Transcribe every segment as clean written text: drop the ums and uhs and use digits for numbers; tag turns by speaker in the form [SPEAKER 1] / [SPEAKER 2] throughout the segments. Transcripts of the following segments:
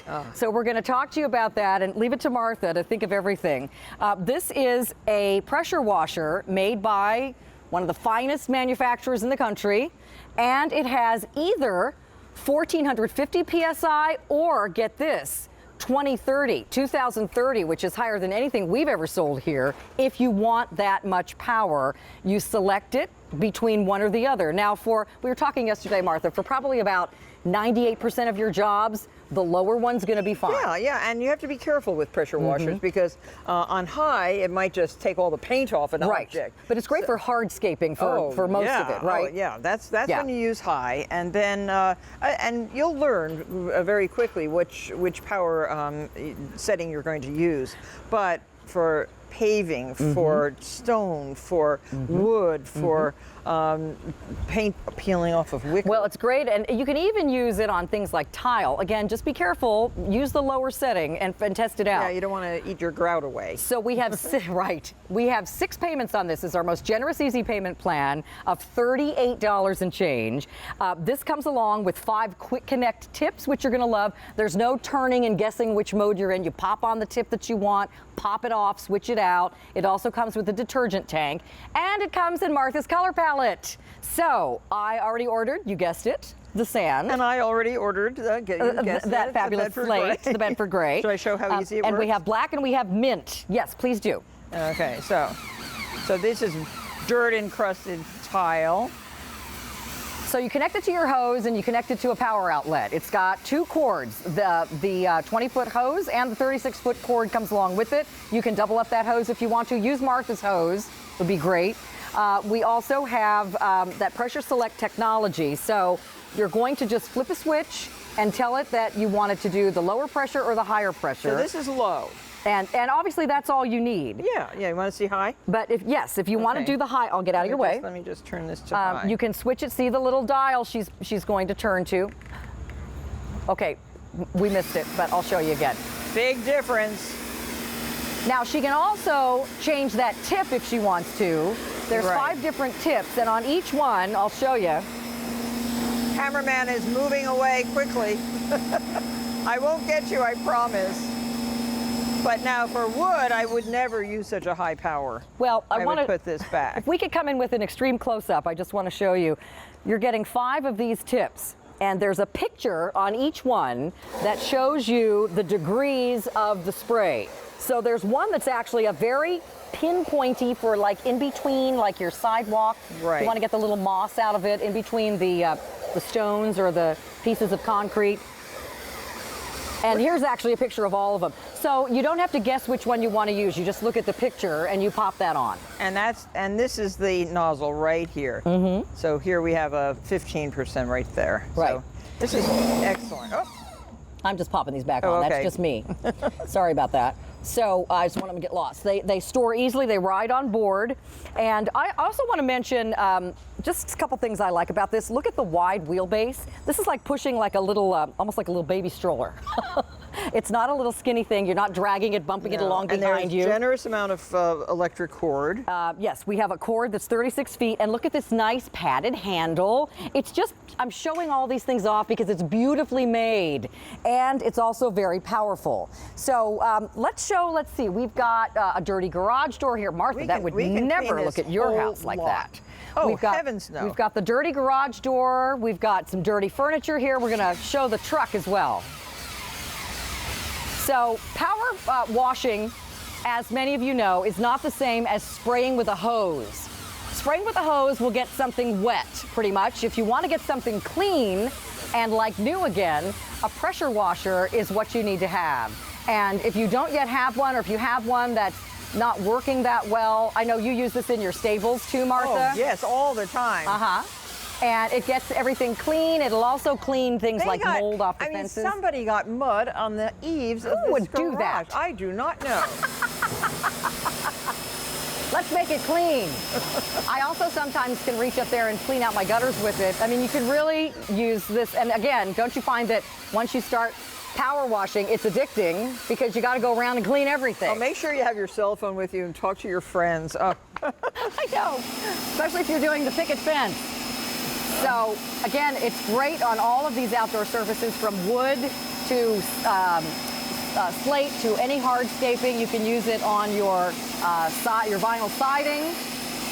[SPEAKER 1] right. So we're going to talk to you about that and leave it to Martha to think of everything. This is a pressure washer made by one of the finest manufacturers in the country, and it has either 1,450 PSI or, get this, 2030, which is higher than anything we've ever sold here. If you want that much power, you select it between one or the other. Now, we were talking yesterday, Martha, for probably about 98% of your jobs, the lower one's going to be fine.
[SPEAKER 2] Yeah, and you have to be careful with pressure washers because on high, it might just take all the paint off an object.
[SPEAKER 1] But it's great for hardscaping for most of it, right?
[SPEAKER 2] Oh, yeah, that's when you use high, and then and you'll learn very quickly which power setting you're going to use. But for paving, for stone, for wood, for paint peeling off of wicker.
[SPEAKER 1] Well, it's great, and you can even use it on things like tile. Again, just be careful. Use the lower setting and test it out.
[SPEAKER 2] Yeah, you don't want to eat your grout away.
[SPEAKER 1] So we have we have 6 payments on this. This is our most generous easy payment plan of $38 and change. This comes along with 5 quick connect tips, which you're going to love. There's no turning and guessing which mode you're in. You pop on the tip that you want, pop it off, switch it out. It also comes with a detergent tank, and it comes in Martha's color palette. So I already ordered, you guessed it, the sand.
[SPEAKER 2] And I already ordered
[SPEAKER 1] that fabulous slate, the Bedford Gray.
[SPEAKER 2] Should I show how easy it works?
[SPEAKER 1] And we have black and we have mint. Yes, please do.
[SPEAKER 2] Okay, so this is dirt encrusted tile.
[SPEAKER 1] So you connect it to your hose and you connect it to a power outlet. It's got 2 cords. The 20-foot hose and the 36-foot cord comes along with it. You can double up that hose if you want to. Use Martha's hose, would be great. We also have that pressure select technology. So you're going to just flip a switch and tell it that you want it to do the lower pressure or the higher pressure.
[SPEAKER 2] So this is low.
[SPEAKER 1] And obviously that's all you need.
[SPEAKER 2] Yeah, you want to see high?
[SPEAKER 1] But if you want to do the high, I'll get out of your way.
[SPEAKER 2] Let me just turn this to high.
[SPEAKER 1] You can switch it, see the little dial she's going to turn to. Okay, we missed it, but I'll show you again.
[SPEAKER 2] Big difference.
[SPEAKER 1] Now she can also change that tip if she wants to. There's 5 different tips, and on each one, I'll show you.
[SPEAKER 2] Cameraman is moving away quickly. I won't get you, I promise. But now for wood, I would never use such a high power.
[SPEAKER 1] Well, I want to
[SPEAKER 2] put this back.
[SPEAKER 1] If we could come in with an extreme close-up, I just want to show you. You're getting 5 of these tips, and there's a picture on each one that shows you the degrees of the spray. So there's one that's actually a very pinpointy for like in between, like your sidewalk.
[SPEAKER 2] Right.
[SPEAKER 1] You want to get the little moss out of it in between the stones or the pieces of concrete. And here's actually a picture of all of them. So you don't have to guess which one you want to use. You just look at the picture and you pop that on.
[SPEAKER 2] And this is the nozzle right here. So here we have a 15% right there.
[SPEAKER 1] Right.
[SPEAKER 2] So this is excellent. Oh.
[SPEAKER 1] I'm just popping these back on.
[SPEAKER 2] Okay.
[SPEAKER 1] That's just me. Sorry about that. So I just want them to get lost. They store easily. They ride on board. And I also want to mention just a couple things I like about this. Look at the wide wheelbase. This is like pushing like a little, almost like a little baby stroller. It's not a little skinny thing. You're not dragging it, bumping it along behind you.
[SPEAKER 2] And there's a generous amount of electric cord.
[SPEAKER 1] Yes, we have a cord that's 36 feet. And look at this nice padded handle. It's just, I'm showing all these things off because it's beautifully made. And it's also very powerful. So let's see, we've got a dirty garage door here. Martha, that would never look at your house like that.
[SPEAKER 2] Oh, heavens no.
[SPEAKER 1] We've got the dirty garage door. We've got some dirty furniture here. We're going to show the truck as well. So power washing, as many of you know, is not the same as spraying with a hose. Spraying with a hose will get something wet, pretty much. If you want to get something clean and like new again, a pressure washer is what you need to have. And if you don't yet have one, or if you have one that's not working that well, I know you use this in your stables too, Martha.
[SPEAKER 2] Oh, yes, all the time.
[SPEAKER 1] And it gets everything clean. It'll also clean things like mold off the fences.
[SPEAKER 2] Somebody got mud on the eaves of this
[SPEAKER 1] Who would
[SPEAKER 2] garage.
[SPEAKER 1] do that?
[SPEAKER 2] I do not know.
[SPEAKER 1] Let's make it clean. I also sometimes can reach up there and clean out my gutters with it. I mean, you can really use this. And again, don't you find that once you start power washing, it's addicting because you got to go around and clean everything.
[SPEAKER 2] Oh, make sure you have your cell phone with you and talk to your friends. Oh.
[SPEAKER 1] I know, especially if you're doing the picket fence. So again, it's great on all of these outdoor surfaces, from wood to slate, to any hardscaping. You can use it on your your vinyl siding,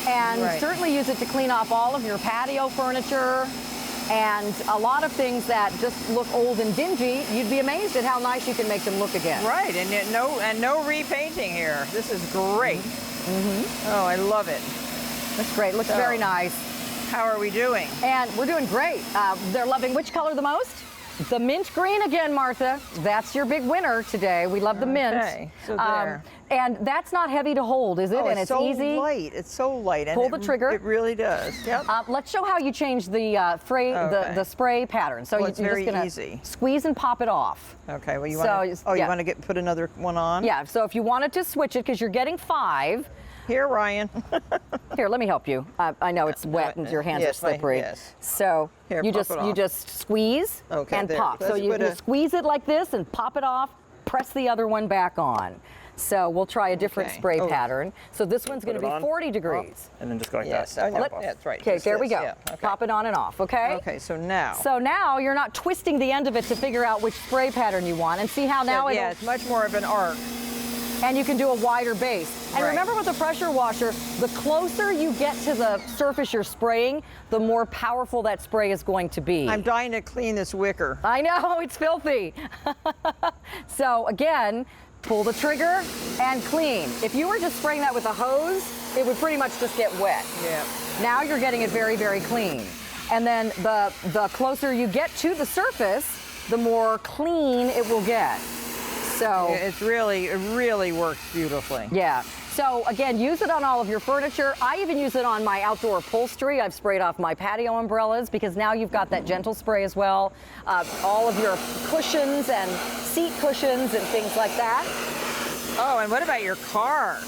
[SPEAKER 1] and certainly use it to clean off all of your patio furniture. And a lot of things that just look old and dingy, you'd be amazed at how nice you can make them look again.
[SPEAKER 2] Right, and yet no repainting here. This is great. Oh, I love it.
[SPEAKER 1] That's great. Looks very nice.
[SPEAKER 2] How are we doing?
[SPEAKER 1] And we're doing great. They're loving which color the most? The mint green again, Martha. That's your big winner today. We love the mint.
[SPEAKER 2] So there.
[SPEAKER 1] And that's not heavy to hold, is it?
[SPEAKER 2] Oh,
[SPEAKER 1] and it's
[SPEAKER 2] so
[SPEAKER 1] easy.
[SPEAKER 2] light. It's so light. And
[SPEAKER 1] Pull the trigger.
[SPEAKER 2] It really does. Yep.
[SPEAKER 1] Let's show how you change the the spray pattern. So
[SPEAKER 2] it's
[SPEAKER 1] you're
[SPEAKER 2] very
[SPEAKER 1] just gonna
[SPEAKER 2] easy.
[SPEAKER 1] Squeeze and pop it off.
[SPEAKER 2] Okay. Well, you want to. You want to put another one on?
[SPEAKER 1] Yeah. So if you wanted to switch it, because you're getting 5.
[SPEAKER 2] Here, Ryan.
[SPEAKER 1] Here, let me help you. I know it's wet and your hands are slippery. So
[SPEAKER 2] Here,
[SPEAKER 1] you just squeeze and pop. So you squeeze it like this and pop it off. Press the other one back on. So we'll try a different spray pattern. So this one's going to be 40 degrees.
[SPEAKER 3] And then just go like that.
[SPEAKER 2] That's right.
[SPEAKER 1] Okay, there we go.
[SPEAKER 2] Yeah, okay.
[SPEAKER 1] Pop it on and off, okay?
[SPEAKER 2] Okay, so now.
[SPEAKER 1] So now you're not twisting the end of it to figure out which spray pattern you want. And see how now
[SPEAKER 2] it's much more of an arc.
[SPEAKER 1] And you can do a wider base. And remember with the pressure washer, the closer you get to the surface you're spraying, the more powerful that spray is going to be.
[SPEAKER 2] I'm dying to clean this wicker.
[SPEAKER 1] I know, it's filthy. So again, pull the trigger and clean. If you were just spraying that with a hose, it would pretty much just get wet.
[SPEAKER 2] Yeah.
[SPEAKER 1] Now you're getting it very, very clean. And then the closer you get to the surface, the more clean it will get. So
[SPEAKER 2] it really works beautifully.
[SPEAKER 1] Yeah. So again, use it on all of your furniture. I even use it on my outdoor upholstery. I've sprayed off my patio umbrellas because now you've got that gentle spray as well. All of your cushions and seat cushions and things like that.
[SPEAKER 2] Oh, and what about your car?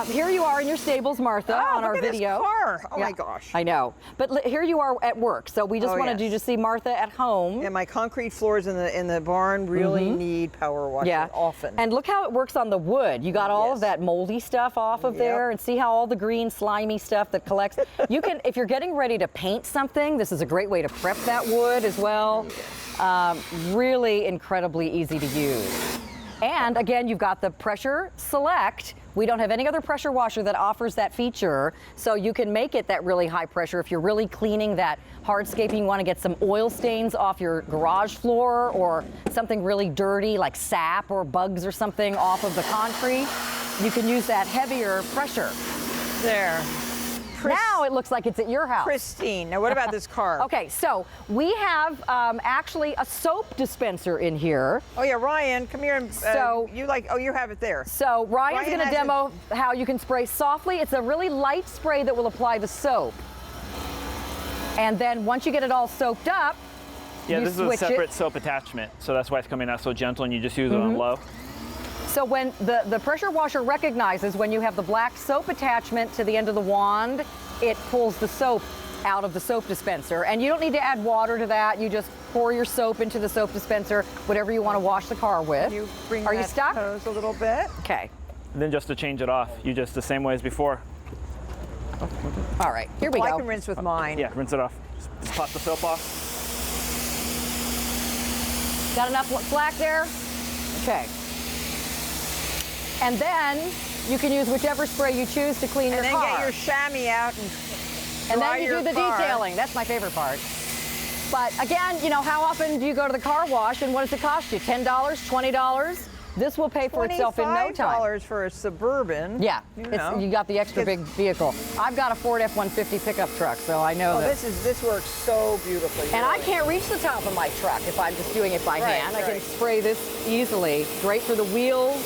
[SPEAKER 1] Here you are in your stables, Martha, on our video.
[SPEAKER 2] Look at this car. Oh my gosh.
[SPEAKER 1] I know. But here you are at work. So we just wanted you to see Martha at home.
[SPEAKER 2] Yeah, my concrete floors in the barn really need power washing often.
[SPEAKER 1] And look how it works on the wood. You got all of that moldy stuff off of there, and see how all the green slimy stuff that collects. You can, if you're getting ready to paint something, this is a great way to prep that wood as well. Really incredibly easy to use. And again, you've got the pressure select. We don't have any other pressure washer that offers that feature, so you can make it that really high pressure if you're really cleaning that hardscaping. You want to get some oil stains off your garage floor or something really dirty like sap or bugs or something off of the concrete. You can use that heavier pressure.
[SPEAKER 2] There.
[SPEAKER 1] Now it looks like it's at your house.
[SPEAKER 2] Pristine. Now what about this car?
[SPEAKER 1] Okay, so we have actually a soap dispenser in here.
[SPEAKER 2] Oh yeah, Ryan, come here. And, you have it there.
[SPEAKER 1] So Ryan's going to demo how you can spray softly. It's a really light spray that will apply the soap. And then once you get it all soaked up,
[SPEAKER 3] this is a separate soap attachment, so that's why it's coming out so gentle, and you just use it on low.
[SPEAKER 1] So when the pressure washer recognizes when you have the black soap attachment to the end of the wand, it pulls the soap out of the soap dispenser. And you don't need to add water to that. You just pour your soap into the soap dispenser, whatever you want to wash the car with.
[SPEAKER 2] You bring
[SPEAKER 1] Are you stuck?
[SPEAKER 2] Hose a little bit.
[SPEAKER 1] Okay.
[SPEAKER 3] And then just to change it off, you just the same way as before.
[SPEAKER 1] All right, here we go.
[SPEAKER 2] I can rinse with mine.
[SPEAKER 3] Yeah, rinse it off. Just pop the soap off.
[SPEAKER 1] Got enough black there? Okay. And then you can use whichever spray you choose to clean your car.
[SPEAKER 2] And then get your chamois out and
[SPEAKER 1] then you do the detailing. That's my favorite part. But again, you know, how often do you go to the car wash and what does it cost you? $10, $20? This will pay for itself in no time.
[SPEAKER 2] $25 for a Suburban.
[SPEAKER 1] Yeah, you got the extra big vehicle. I've got a Ford F-150 pickup truck, so I know that.
[SPEAKER 2] This works so beautifully.
[SPEAKER 1] And I can't reach the top of my truck if I'm just doing it by hand. I can spray this easily. Great for the wheels.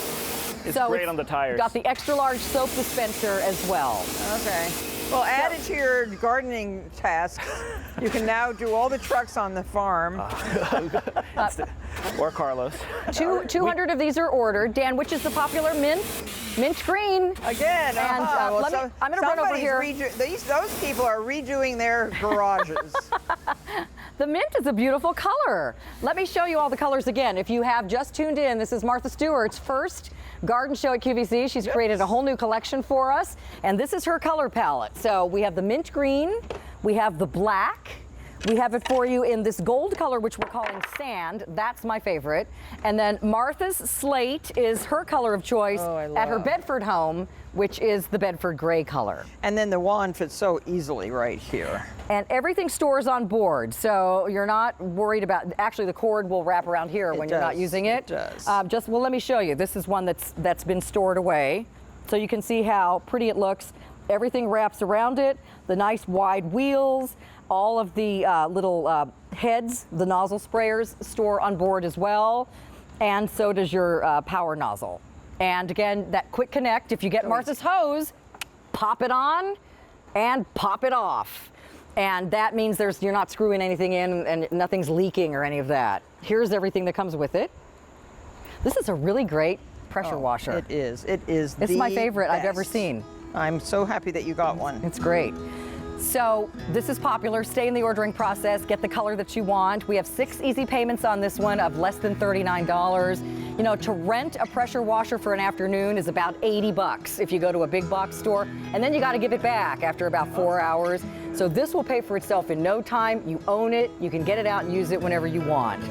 [SPEAKER 3] It's great on the tires.
[SPEAKER 1] Got the extra large soap dispenser as well.
[SPEAKER 2] Okay. Well, added to your gardening task, you can now do all the trucks on the farm.
[SPEAKER 3] Or Carlos.
[SPEAKER 1] 200 of these are ordered. Dan, which is the popular mint? Mint green.
[SPEAKER 2] Again.
[SPEAKER 1] And I'm going to run over here.
[SPEAKER 2] Those people are redoing their garages.
[SPEAKER 1] The mint is a beautiful color. Let me show you all the colors again. If you have just tuned in, this is Martha Stewart's first garden show at QVC. She's created a whole new collection for us, and this is her color palette. So we have the mint green, we have the black, We have it for you in this gold color, which we're calling sand. That's my favorite. And then Martha's slate is her color of choice at her Bedford home, which is the Bedford gray color.
[SPEAKER 2] And then the wand fits so easily right here.
[SPEAKER 1] And everything stores on board, so you're not worried about, actually the cord will wrap around here when you're not using it.
[SPEAKER 2] It does.
[SPEAKER 1] Well, let me show you. This is one that's been stored away. So you can see how pretty it looks. Everything wraps around it, the nice wide wheels, all of the little heads, the nozzle sprayers store on board as well, and so does your power nozzle. And again, that quick connect, if you get Martha's hose, pop it on and pop it off. And that means you're not screwing anything in and nothing's leaking or any of that. Here's everything that comes with it. This is a really great pressure washer.
[SPEAKER 2] It is. It is.
[SPEAKER 1] It's my favorite
[SPEAKER 2] best
[SPEAKER 1] I've ever seen.
[SPEAKER 2] I'm so happy that you got one.
[SPEAKER 1] It's great. So this is popular. Stay in the ordering process. Get the color that you want. We have 6 easy payments on this one of less than $39. You know, to rent a pressure washer for an afternoon is about $80 if you go to a big box store, and then you got to give it back after about 4 hours. So this will pay for itself in no time. You own it. You can get it out and use it whenever you want.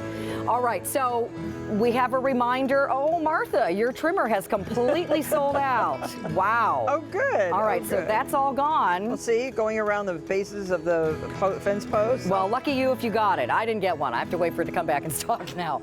[SPEAKER 1] All right, so we have a reminder. Oh, Martha, your trimmer has completely sold out. Wow.
[SPEAKER 2] Oh, good.
[SPEAKER 1] All right, so that's all gone.
[SPEAKER 2] Well, see, going around the bases of the fence posts.
[SPEAKER 1] Well, lucky you if you got it. I didn't get one. I have to wait for it to come back in stock now.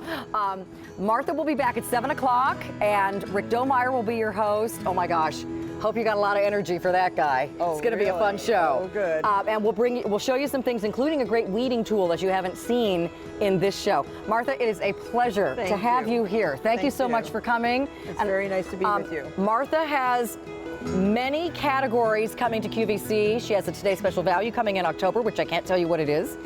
[SPEAKER 1] Martha will be back at 7 o'clock, and Rick Domeyer will be your host. Oh, my gosh. Hope you got a lot of energy for that guy.
[SPEAKER 2] Oh,
[SPEAKER 1] it's going to be a fun show.
[SPEAKER 2] Oh, good.
[SPEAKER 1] And we'll show you some things, including a great weeding tool that you haven't seen in this show. Martha, it is a pleasure to have you here. Thank you so much for coming.
[SPEAKER 2] It's very nice to be with you.
[SPEAKER 1] Martha has many categories coming to QVC. She has a Today Special Value coming in October, which I can't tell you what it is.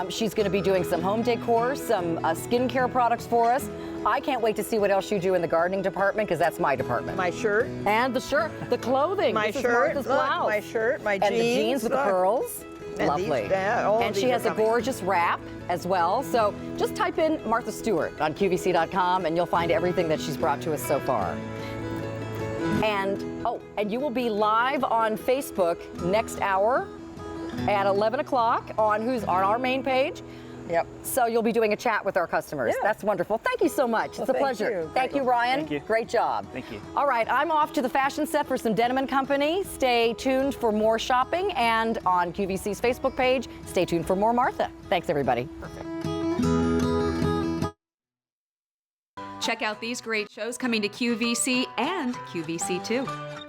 [SPEAKER 1] She's going to be doing some home decor, some skincare products for us. I can't wait to see what else you do in the gardening department, because that's my department.
[SPEAKER 2] My shirt.
[SPEAKER 1] And the shirt, the clothing.
[SPEAKER 2] My
[SPEAKER 1] this
[SPEAKER 2] shirt.
[SPEAKER 1] Is Martha's blouse.
[SPEAKER 2] My shirt, my jeans.
[SPEAKER 1] And the jeans with the pearls.
[SPEAKER 2] And
[SPEAKER 1] Lovely. And she has a gorgeous wrap as well. So just type in Martha Stewart on QVC.com and you'll find everything that she's brought to us so far. And and you will be live on Facebook next hour at 11 o'clock on our main page.
[SPEAKER 2] Yep.
[SPEAKER 1] So you'll be doing a chat with our customers.
[SPEAKER 2] Yeah.
[SPEAKER 1] That's wonderful. Thank you so much. It's a pleasure. Thank you, Ryan.
[SPEAKER 3] Thank you.
[SPEAKER 1] Great job.
[SPEAKER 3] Thank you.
[SPEAKER 1] All right, I'm off to the fashion set for some Denim & Company. Stay tuned for more shopping, and on QVC's Facebook page, stay tuned for more Martha. Thanks, everybody. Perfect.
[SPEAKER 4] Check out these great shows coming to QVC and QVC2.